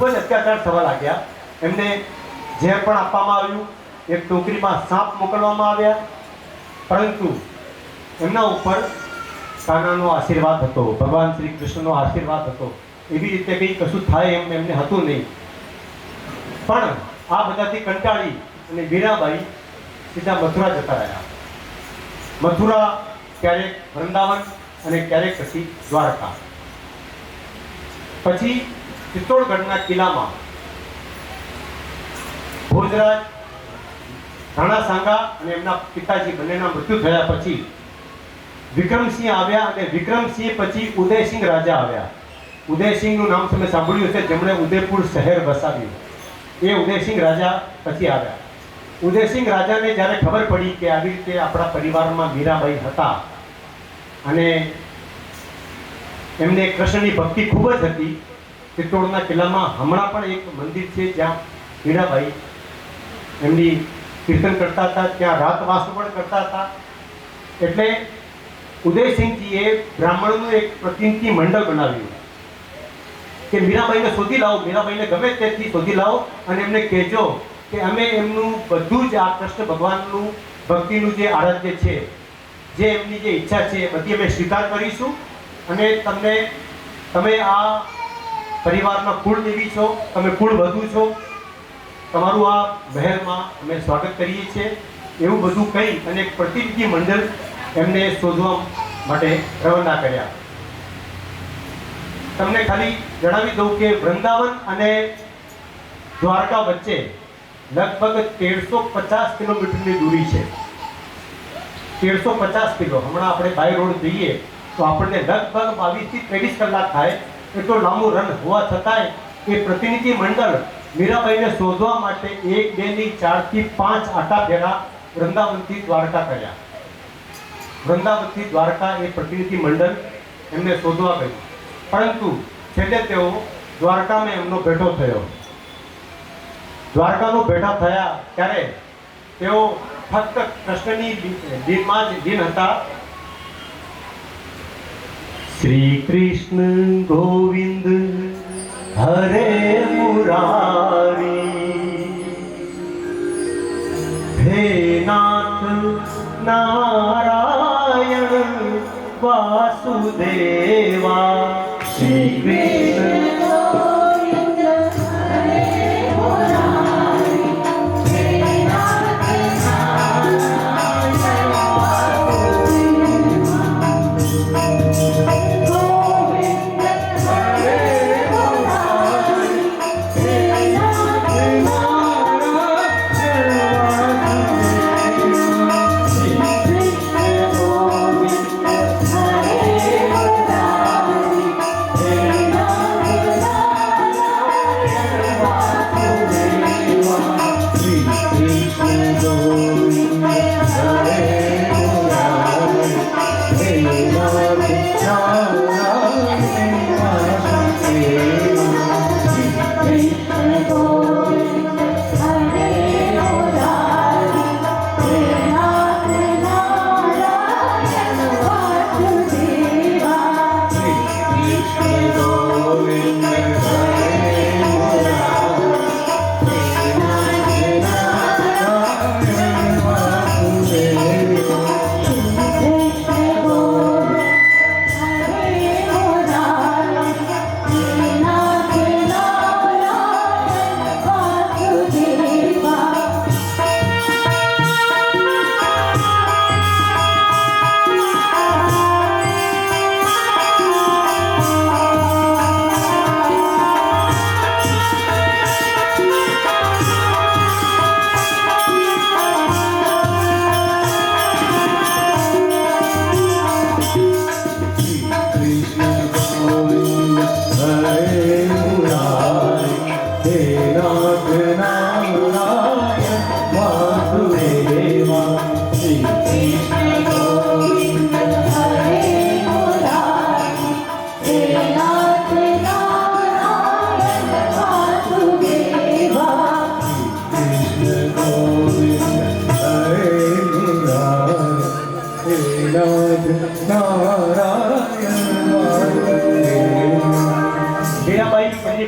ખૂબ જ અત્યાચાર થવા લાગ્યા. એમને ઝેર પણ આપવામાં આવ્યું, એક ટોકરીમાં સાપ મોકલવામાં આવ્યા, પરંતુ એમના ઉપર કાનાનો આશીર્વાદ હતો, ભગવાન શ્રી કૃષ્ણનો આશીર્વાદ હતો. એવી રીતે કંઈ કશું થાય એમ એમને હતું નહીં. પણ આ બધાથી કંટાળી અને મીરાબાઈ સીધા મથુરા જતા રહ્યા. મથુરા, ક્યારેક વૃંદાવન અને ક્યારેક પછી દ્વારકા. પછી ચિત્તોડગઢના કિલ્લામાં ભોજરાજ, રાણા સાંગા અને એમના પિતાજી બંનેના મૃત્યુ થયા પછી વિક્રમસિંહ આવ્યા અને વિક્રમસિંહ પછી ઉદયસિંહ રાજા આવ્યા. ઉદયસિંહનું નામ તમે સાંભળ્યું છે, જેમણે ઉદયપુર શહેર વસાવ્યું. એ ઉદયસિંહ રાજા પછી આવ્યા. ઉદયસિંહ રાજાને જ્યારે ખબર પડી કે આવી રીતે આપણા પરિવારમાં મીરાબાઈ હતા અને એમને કૃષ્ણની ભક્તિ ખૂબ જ હતી, ચિત્તોડના કિલ્લામાં હમણાં પણ એક મંદિર છે જ્યાં મીરાબાઈ એમની કીર્તન કરતા હતા, ત્યાં રાતવાસ પણ કરતા હતા. એટલે ઉદયસિંહજીએ બ્રાહ્મણનું એક પ્રતિનિધિ મંડળ બનાવ્યું કે મીરાબાઈને શોધી લાવો, મીરાબાઈને ગમે તેથી શોધી લાવો અને એમને કહેજો કે અમે એમનું બધું જ આ કૃષ્ણ ભગવાનનું ભક્તિનું જે આરાધ્ય છે, જે એમની જે ઈચ્છા છે, બધી અમે સ્વીકાર કરીશું અને તમે આ પરિવારના કુળદેવી છો, તમે કુળવધુ છો, તમારું આ મહેલમાં અમે સ્વાગત કરીએ છીએ, એવું બધું કહી અને એક પ્રતિનિધિ મંડળ એમને શોધવા માટે રવાના કર્યા. તમને ખાલી જણાવી દઉં કે વૃંદાવન અને દ્વારકા વચ્ચે લગભગ 1350 કિલોમીટરની દૂરી છે. 1350 કિલો. હમણાં આપણે બાય રોડ જઈએ તો આપણને લગભગ 22 થી 23 કલાક થાય. એટલો લાંબુ રન હોવા છતાંય એ પ્રતિનિધિ મંડળ મીરાબાઈને શોધવા માટે 1, 2 ની 4 થી 5 આટા ફેરા વૃંદાવનથી દ્વારકા કર્યા. વૃંદાવનથી દ્વારકા એ પ્રતિનિધિ મંડળ એમને શોધવા ગયું, પરંતુ છેલ્લે તેઓ દ્વારકામાં એમનો ભેટો થયો. દ્વારકાનો ભેટા થયા ત્યારે તેઓ ફક્ત કૃષ્ણની દિનમાં જ દિન હતા. શ્રી કૃષ્ણ ગોવિંદ હરે મુરારી, હે નાથ નારાયણ વાસુદેવા. શ્રી કૃષ્ણ Hare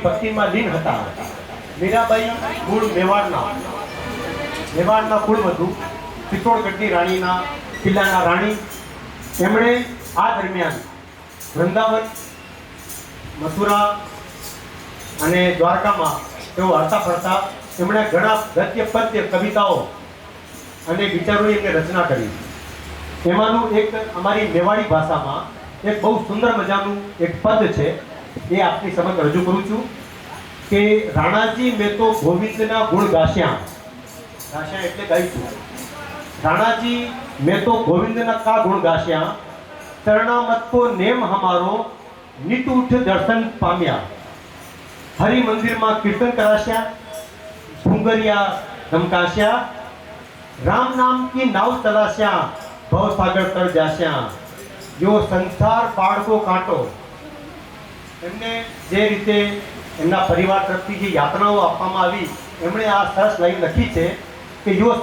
ભક્તિમાં લીન હતા. મીરાબાઈ મૂળ મેવાડના કુળવધુ, ચિત્તોડગઢની રાણીના કિલ્લાના રાણી. એમણે આ દરમિયાન વૃંદાવન, મથુરા અને દ્વારકામાં તેઓ હરતા ફરતા એમણે ઘણા ગદ્ય પદ્ય કવિતાઓ અને વિચારોની એમને રચના કરી. એમાંનું એક અમારી મેવાડી ભાષામાં એક બહુ સુંદર મજાનું એક પદ છે, એ આપની સમક્ષ રજૂ કરું છું કે રાણાજી મેં તો ગોવિંદના ગુણ ગાશ્યા. ગાશ્યા એટલે ગાઈશું. રાણાજી મેં તો ગોવિંદના કા ગુણ ગાશ્યા, ચરણામત કો નેમ હમારો નિત ઉઠ દર્શન પામ્યા. હરિ મંદિરમાં કીર્તન કરાશ્યા, ભૂંગરિયા ધમકાશ્યા, રામ નામ કી નાવ ચલાશ્યા, ભવસાગર તર જાશ્યા. જો સંસાર બાળકો કાંટો. એમને જે રીતે એમના પરિવાર તરફથી જે યાતનાઓ આપવામાં આવી, એમણે આ સરસ લાઈન લખી છે કે યો